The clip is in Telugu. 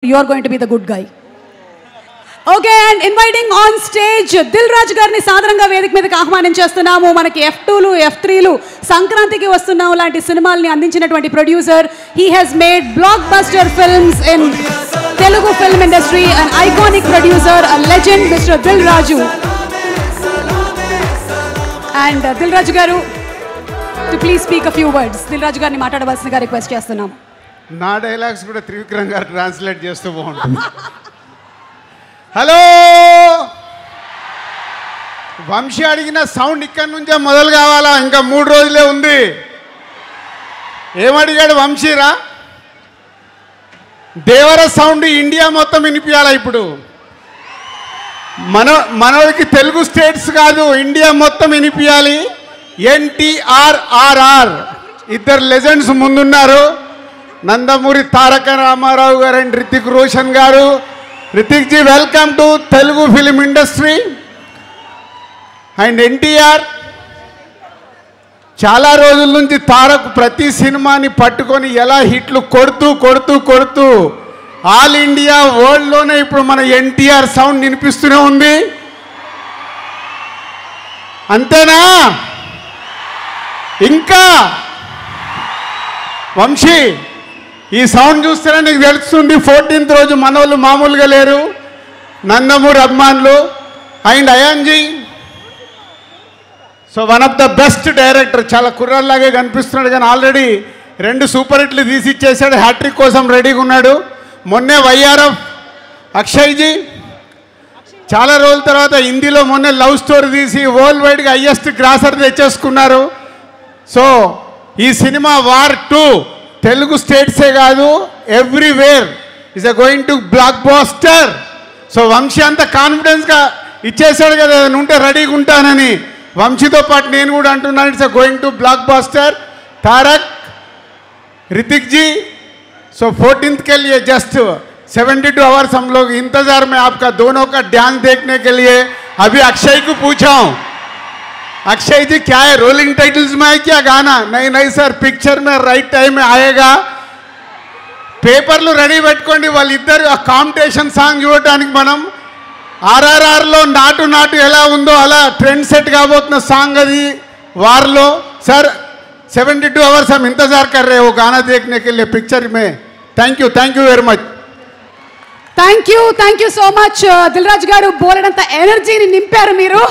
You are going to be the good guy. Okay, and inviting on stage Dil Raj garni సాదరంగా వేదిక మీదకి ఆహ్వానం చేస్తున్నాము. మనకి F2లు F3లు సంక్రాంతికి వస్తున్నాము లాంటి సినిమాల్ని అందించినటువంటి producer. He has made blockbuster films in Telugu film industry, an iconic producer, a legend, Mr. Dil Raju. And Dil Raju garu to please speak a few words. Dil Raju garni మాట్లాడవలసిందిగా రిక్వెస్ట్ చేస్తున్నాము. నా డైలాగ్స్ కూడా త్రివిక్రమ్ గారు ట్రాన్స్లేట్ చేస్తూ బాగుంటుంది. హలో, వంశీ అడిగిన సౌండ్ ఇక్కడి నుంచే మొదలు కావాలా? ఇంకా 3 రోజులే ఉంది. ఏమడిగాడు వంశీరా? దేవర సౌండ్ ఇండియా మొత్తం వినిపించాలా? ఇప్పుడు మనకి తెలుగు స్టేట్స్ కాదు, ఇండియా మొత్తం వినిపించాలి. NTRRR ఇద్దరు లెజెండ్స్ ముందున్నారు. నందమూరి తారక రామారావు గారు అండ్ రితిక్ రోషన్ గారు. Hrithik ji, welcome to Telugu film industry. And NTR చాలా రోజుల నుంచి తారక్ ప్రతి సినిమాని పట్టుకొని ఎలా హిట్లు కొడుతూ ఆల్ ఇండియా వరల్డ్లోనే ఇప్పుడు మన ఎన్టీఆర్ సౌండ్ వినిపిస్తూనే ఉంది. అంతేనా? ఇంకా వంశీ, ఈ సౌండ్ చూస్తేనే నీకు తెలుస్తుంది 14th రోజు మనోళ్ళు మామూలుగా లేరు. నందమూరి అభిమానులు అండ్ అయాన్జీ. So one of the best director. చాలా కుర్రాల్లాగే కనిపిస్తున్నాడు కానీ ఆల్రెడీ 2 సూపర్ హిట్లు తీసి ఇచ్చేసాడు. హ్యాట్రిక్ కోసం రెడీగా ఉన్నాడు. మొన్నే YRF అక్షయ్జీ చాలా రోజుల తర్వాత హిందీలో మొన్నే లవ్ స్టోరీ తీసి వరల్డ్ వైడ్గా హైయెస్ట్ గ్రాసర్ తెచ్చేసుకున్నారు. సో ఈ సినిమా వార్ 2 తెలుగు స్టేట్సే కాదు, everywhere is going to blockbuster. So Vamsi అంత కాన్ఫిడెన్స్గా ఇచ్చేసాడు కదా, ఉంటే రెడీగా ఉంటానని. వంశీతో పాటు నేను కూడా అంటున్నాను, it's going to blockbuster. Tarak, Hrithik ji, so 14th के लिए जस्ट 72 आवर्स हम लोग इंतजार में आपका दोनों का डांस देखने के लिए. अभी अक्षय को पूछा हूँ, अक्षय जी क्या है, रोलिंग टाइटल्स में है क्या गाना? नहीं सर, पिक्चर में राइट टाइम में आएगा. పేపర్లు రెడీ పెట్టుకోండి. వాళ్ళిద్దరు ఆ కాంపిటీషన్ సాంగ్ చూడటానికి మనం RRRలో నాటు ఎలా ఉందో అలా ట్రెండ్ సెట్ కాబోతున్న సాంగ్ అది వార్లో. सर 72 आवर्स हम इंतजार कर रहे हैं वो गाना देखने के लिए पिक्चर में. Thank you very much. Thank you so much Dil Raju గారు. బోలెడంత ఎనర్జీని నింపారు మీరు.